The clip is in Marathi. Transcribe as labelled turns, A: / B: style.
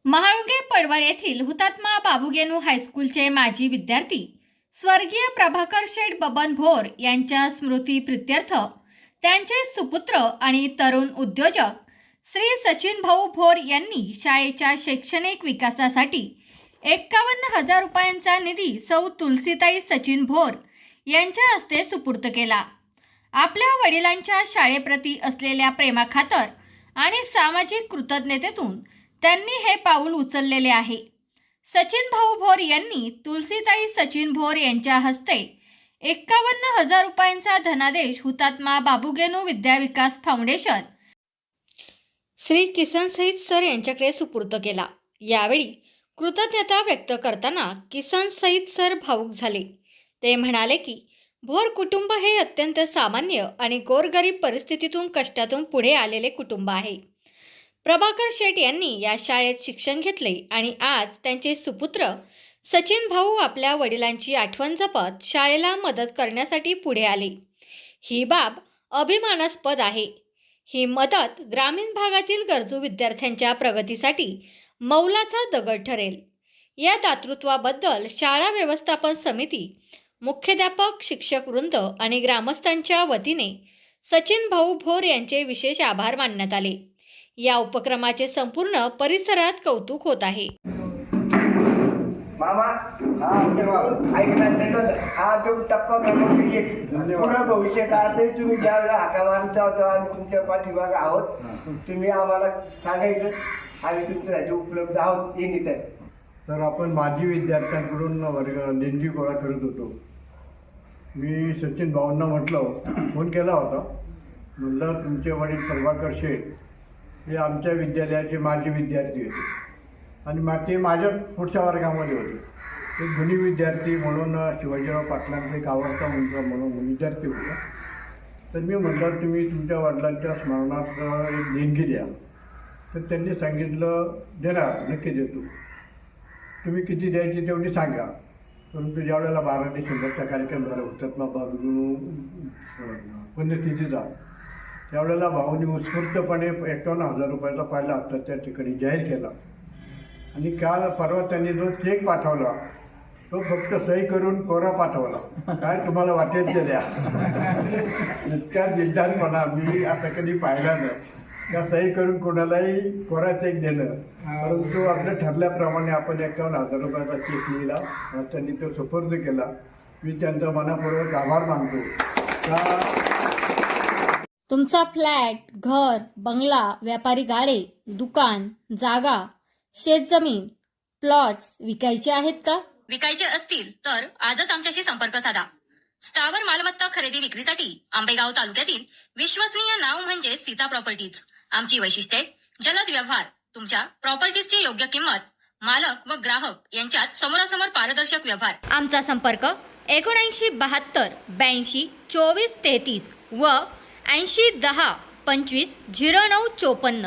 A: महाळुंगे पडवळ येथील हुतात्मा बाबूगेनू हायस्कूलचे माजी विद्यार्थी स्वर्गीय प्रभाकर शेठ बबन भोर यांच्या स्मृतीप्रित्यर्थ त्यांचे सुपुत्र आणि तरुण उद्योजक श्री सचिन भाऊ भोर यांनी शाळेच्या शैक्षणिक विकासासाठी 51,000 रुपयांचा निधी सौ तुलसीताई सचिन भोर यांच्या हस्ते सुपूर्द केला। आपल्या वडिलांच्या शाळेप्रती असलेल्या प्रेमाखातर आणि सामाजिक कृतज्ञतेतून त्यांनी हे पाऊल उचललेले आहे। सचिन भाऊ भोर यांनी तुलसीताई सचिन भोर यांच्या हस्ते 51,000 रुपयांचा धनादेश हुतात्मा बाबूगेनू विद्याविकास फाउंडेशन श्री किसन सईद सर यांच्याकडे सुपूर्द केला। यावेळी कृतज्ञता व्यक्त करताना किसन सईद सर भावुक झाले। ते म्हणाले की भोर कुटुंब हे अत्यंत सामान्य आणि गोरगरीब परिस्थितीतून कष्टातून पुढे आलेले कुटुंब आहे। प्रभाकर शेठ यांनी या शाळेत शिक्षण घेतले आणि आज त्यांचे सुपुत्र सचिन भाऊ आपल्या वडिलांची आठवण जपत शाळेला मदत करण्यासाठी पुढे आले। ही बाब अभिमानास्पद आहे। ही मदत ग्रामीण भागातील गरजू विद्यार्थ्यांच्या प्रगतीसाठी मौलाचा दगड ठरेल। या दातृत्वाबद्दल शाळा व्यवस्थापन समिती, मुख्याध्यापक, शिक्षक वृंद आणि ग्रामस्थांच्या वतीने सचिन भाऊ भोर यांचे विशेष आभार मानण्यात आले। या उपक्रमाचे संपूर्ण परिसरात कौतुक होत आहे।
B: मामा हा तो टप्पा क्रमांक 1 पुन्हा भविष्य काळातही तुम्ही ज्यावेळेला हाका मारता होता आणि तुमच्या पाठीमागे आहोत, तुम्ही आम्हाला सांगायचं, आम्ही तुमच्यासाठी उपलब्ध आहोत एनी टाइम।
C: तर आपण माजी विद्यार्थ्यांकडून देणगी गोळा करत होतो। मी सचिन भाऊंना फोन केला होता, म्हटलं तुमचे वडील प्रभाकर शेठ हे आमच्या विद्यालयाचे माजी विद्यार्थी होते आणि ते माझ्या पुढच्या वर्गामध्ये होते। ते गुणी विद्यार्थी म्हणून शिवाजीराव पाटलांचे एक आवडता म्हणून विद्यार्थी होता। तर मी म्हटलं तुम्ही तुमच्या वडिलांच्या स्मरणार्थ एक देणगी द्या। तर त्यांनी सांगितलं देणार, नक्की देतो, तुम्ही किती द्यायची तेवढी सांगा। परंतु ज्यावेळेला 12 डिसेंबरचा कार्यक्रम झाला हुतात्मा बाबूगेनू पुण्यतिथीचा, त्यावेळेला भाऊनी उत्स्फूर्तपणे 51,000 रुपयाचा पहिला हप्ता त्या ठिकाणी जाहीर केला आणि काल परवा त्यांनी जो चेक पाठवला तो फक्त सही करून कोरा पाठवला। काय तुम्हाला वाटेल ते द्या। इतका दिलदारपणा मी असं कधी पाहिला नाही का सही करून कोणालाही कोरा चेक देणं। परंतु आपल्या ठरल्याप्रमाणे आपण 51,000 रुपयाचा चेक लिहिला, त्यांनी तो सुपूर्द केला। मी त्यांचा मनापूर्वक आभार मानतो।
A: तुमचा फ्लॅट, घर, बंगला, व्यापारी गाडे, दुकान, जागा, शेतजमीन, प्लॉट्स विकायचे आहेत का? विकायचे असतील तर आजच आमच्याशी संपर्क साधा। स्थावर मालमत्ता खरेदी विक्रीसाठी आंबेगाव तालुक्यातील विश्वसनीय नाव म्हणजे सीता प्रॉपर्टीज। आमची वैशिष्ट्ये: जलद व्यवहार, तुमच्या प्रॉपर्टीजची योग्य किंमत, मालक व ग्राहक यांच्यात समोरासमोर पारदर्शक व्यवहार। आमचा संपर्क 7972 82 24 33 व 80 10 25 09 54।